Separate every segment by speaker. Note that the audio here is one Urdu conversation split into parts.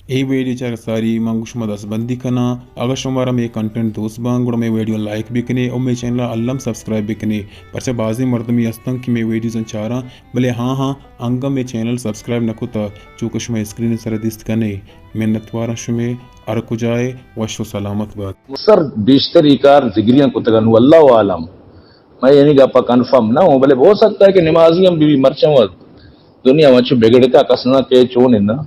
Speaker 1: ای ویڈیو چاہ ساری مانگو شما دست بندی کنا اگر شما را میں کنٹینٹ دوست بان گوڑا میں ویڈیو لائک بکنے اور میں چینل علم سبسکرائب بکنے پرچہ بعضی مردمی ہستن کہ میں ویڈیوز چارا بلے ہاں انگم میں چینل سبسکرائب نکو تا چونکہ شما اسکرین سر دست کنے منتوارا شما ارکو جائے وشو سلامت بات
Speaker 2: سر بیشتر ہی کار زگریاں کو تگن واللہ عالم میں یعنی کہ آپ کنفرم نہ ہوں بلے ہو سکتا ہے کہ نمازی ہم بھی مرچوں دنیا وچ بگڑتا کسنا کہ چون نا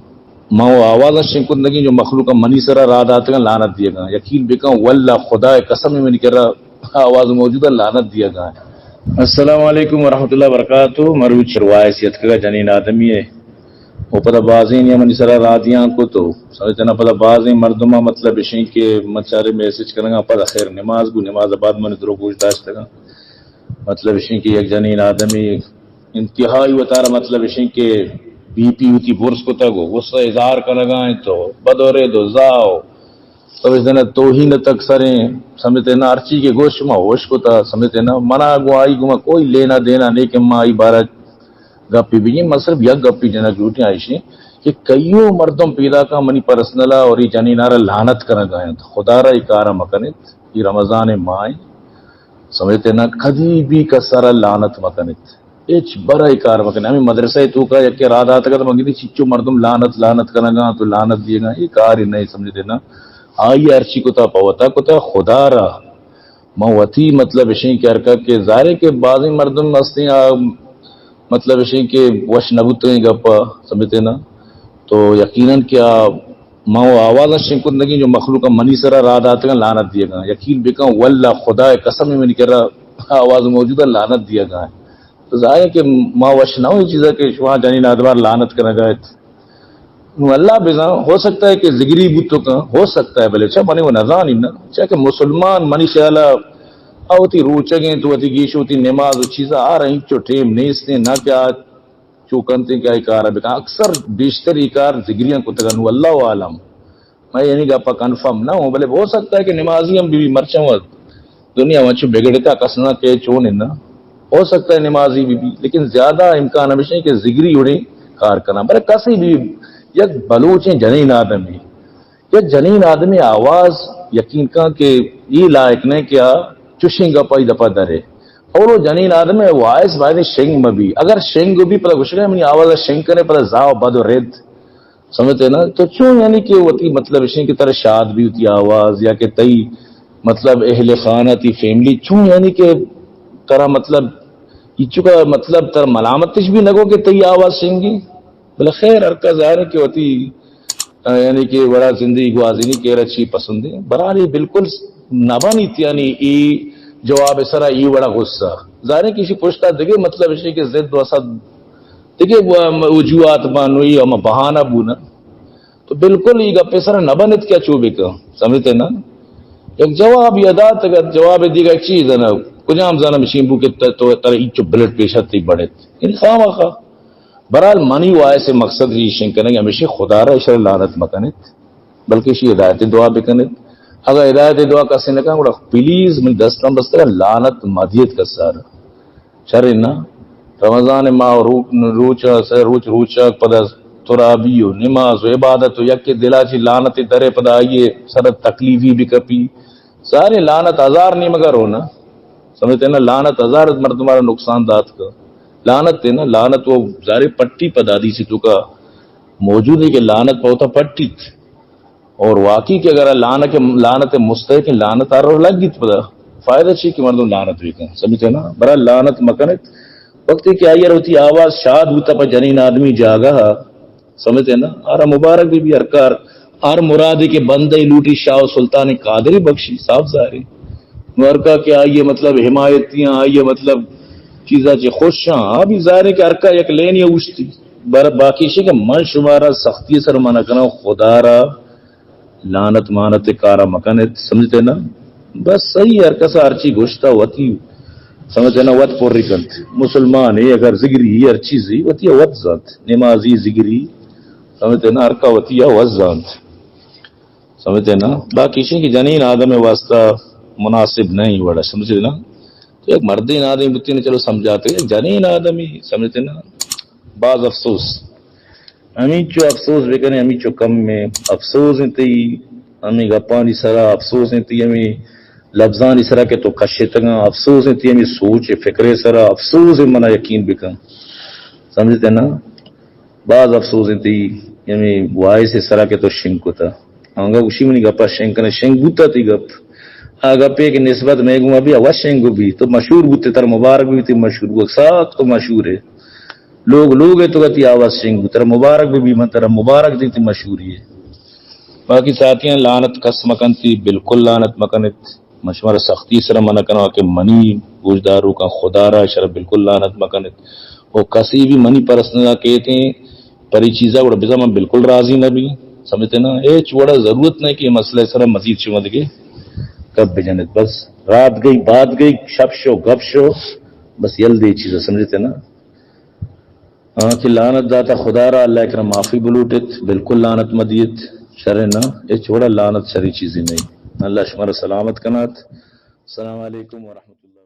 Speaker 2: ماں آواز شنکندگی جو مخلوق منی سرا رات آتے ہیں لعنت دیا گا یقین بکا واللہ خدا قسم میں نہیں کر رہا آواز موجودہ لعنت دیا گا. السلام علیکم ورحمۃ اللہ وبرکاتہ. مروچ روایت کا جنین آدمی ہے وہ پتہ بازیں یا منی سرا راتیاں کو تو سمجھتے نا پتہ بازیں مردما مطلب اشیں کے مچارے میسج کریں گا پتہ خیر نماز کو نماز آباد من درو گوش داشت گا مطلب اشیں کی ایک جنین آدمی انتہائی وطارہ مطلب اشیں کے بی پی ہوتی برس کو تگو غصہ اظہار کا لگائیں تو بدورے دو زاؤ سمجھتے توہین تک سریں سمجھتے نا ارچی کے گوشت میں ہوش کو تا سمجھتے نا منا گو آئی گو کوئی لینا دینا نہیں کہ ماں آئی بارہ گپی بھی مصرف یک گپی جنا جھوٹی آئیشی کہ کئیوں مردم پیدا کا منی پرسنلا اور یہ جنی نارا لعنت کرنا گائیں خدا را اکارا مکنت یہ رمضان مائیں سمجھتے نا کدی بھی کا سارا لعنت مکنت ایچ بڑا اکار مکن ہمیں مدرسہ تو کا یک رات آتا کا تو مگی چچو مردم لعنت کرنا گا تو لعنت دیے گا یہ کار ہی نہیں سمجھتے نا آئی ارچی کو تا پوتا کو تا خدا را موتی مطلب اشیں کیا کہ ظاہر کے بعضی مردم مستی مطلب اشیں کہ وش نبوتے ہیں گپا سمجھتے نا تو یقیناً کیا ماں آواز شنکندگی جو مخلوق منی سرا رات آتے ہیں لعنت دیا گا یقین بکا واللہ خدا قسم میں نہیں کر رہا آواز موجودہ لعنت دیا گا ہے تو ظاہر ہے کہ ماں وش نہ ہوئی چیزیں کہ وہاں جانی نادوار لعنت کرنا گائے اللہ بزا ہو سکتا ہے کہ زگری بتوں کا ہو سکتا ہے بلے چاہ منی وہ نظان ہی نا چاہ کہ مسلمان منی شالا آوتی روچگیں تو آتی گیشوتی نماز چیزیں آ رہی چو ٹیم نہیں اس نے نہ کیا چوکنتے کیا اکار ہے بکا اکثر بیشتر اکار زگریاں کو تگن واللہ عالم میں یعنی کہ آپ کنفرم نہ ہوں بلے ہو سکتا ہے کہ نمازی ہم بھی مرچوں دنیا وچ بگڑتا کسنا کہ چون نا ہو سکتا ہے نمازی بھی لیکن زیادہ امکان ہمیشہ کہ زگری اڑے کار کرنا بلے کسی بھی یک بلوچیں جنین آدمی یک جنین آدمی آواز یقین کا کہ یہ لائق نے کیا چشیں گا پائی دپا درے اور وہ جنین آدمی ہے وائس بھائی شنگ میں بھی اگر شنگ بھی پتہ کچھ نہیں آواز شنگ کرنے پتہ زاو بد و رد سمجھتے نا تو چوں یعنی کہ وہ مطلب اشیں کی طرح شاد بھی ہوتی آواز یا کہ تئی مطلب اہل خانہ تی فیملی چوں یعنی کہ طرح مطلب یہ کا مطلب تر ملامتش بھی نگو کہ تئی آواز شنگی بلے خیر ارکا ظاہر ہے کہ ہوتی یعنی کہ بڑا زندگی گوازی نہیں کہہ اچھی پسند ہے برحال بالکل نبانی یعنی ای جواب سرا ای بڑا غصہ ظاہر ہے کسی پوچھتا دیکھے مطلب اسی کہ زد وسط دیکھے وجوہات بانوئی اما بہانہ بونا تو بالکل یہ گپے سرا نبانت کیا چوبے کا سمجھتے نا ایک جواب یادا تک جواب دیگا ایک چیز ہے نا کجام زانا مشین بو کے تو تر ایچو بلٹ پیشت تی بڑھت یعنی خواہ مخواہ برحال منی وائے سے مقصد ہی شنگ کرنے گا ہمیشہ خدا را اشار لعنت مکنت بلکہ اسی ہدایت دعا بکنت اگر ہدایت دعا کا سنے کہا گوڑا پلیز من دستان بستر لعنت مادیت کا سارا شرنا رمضان ماہ روچا پدا ترابی و نماز و عبادت و یک دلا چی لعنت درے پدا آئیے سرت تکلیفی بھی کپی سارے لعنت ہزار نہیں مگر ہونا سمجھتے نا لعنت ہزار مرد تمہارا نقصان دات کا لعنت ہے نا لعنت وہ ظاہر پٹی پدادی سے تو کا موجود ہے کہ لعنت پوتا پٹی اور واقعی کہ اگر لعنت مستحق لعنت آ رہا لگ گی پدا فائدہ چاہیے کہ مردم لعنت بھی کہیں سمجھتے نا برا لعنت مکنت وقت کہ آئیر ہوتی آواز شاد ہوتا پا جنین آدمی جاگا سمجھتے نا آرہ مبارک بھی ارکار آر مرادی کے بندے لوٹی شاہ سلطان قادری بخشی صاف ظاہری مرکا کہ آئیے مطلب حمایتیاں آئیے مطلب چیزاں چی خوشاں ابھی ظاہر ہے کہ ارکا یک لینی اوشتی باقی شی کہ من شمارا سختی سر مانا کنا خدا را لعنت مانت کارا مکنت سمجھتے نا بس صحیح ارکا سا ارچی گوشتا ہوتی سمجھتے نا وط پوری کنت مسلمان ہے اگر زگری ہی ہر چیزی وطی وط زانت نمازی زگری سمجھتے نا ارکا وطی وط زانت سمجھتے نا باقی شی کہ جنین آدم واسطہ مناسب نہیں بڑا سمجھتے نا ایک مردین آدمی بتی نے چلو سمجھاتے ہیں جنین آدمی سمجھتے نا بعض افسوس ہمیں چو افسوس بکنے ہمیں چو کم میں افسوس ہیں تی ہمیں گپانی سرا افسوس ہیں تی ہمیں لفظان اس طرح کے تو کشتگاں افسوس ہیں تی ہمیں سوچ فکر سرا افسوس ہے منا یقین بکن سمجھتے نا بعض افسوس ہیں تی ہمیں وائس اس طرح کے تو شنک ہوتا آنگا اسی منی گپا شنکنے شنک بوتا تی گپ گپے کی نسبت میں گوں ابھی اوا شنک بھی تو مشہور بوتے تر مبارک بھی تی مشہور وہ ساتھ تو مشہور ہے لوگ ہے تو گتی آواز سنگھ تر مبارک بھی من تر مبارک دیتی مشہوری ہے باقی ساتھیاں لعنت کس مکن تھی بالکل لعنت مکنت مشورہ سختی سر منع کرنا کہ منی گوشداروں کا خدا را شر بالکل لعنت مکنت وہ کسی بھی منی پرسنگا کہتے ہیں پری چیزا وڑا بزا من بالکل راضی نہ بھی سمجھتے نا اے چوڑا ضرورت نہیں کہ یہ مسئلہ سر مزید چمد کے کب بجنت بس رات گئی بات گئی شپ شو گپ شو بس یل دے چیزیں سمجھتے نا کہ لعنت داتا خدا را اللہ اکرم معافی بلوٹت بالکل لعنت مدیت شر نہ یہ چھوڑا لعنت شری چیزیں نہیں اللہ شمار سلامت کنات السلام علیکم ورحمۃ اللہ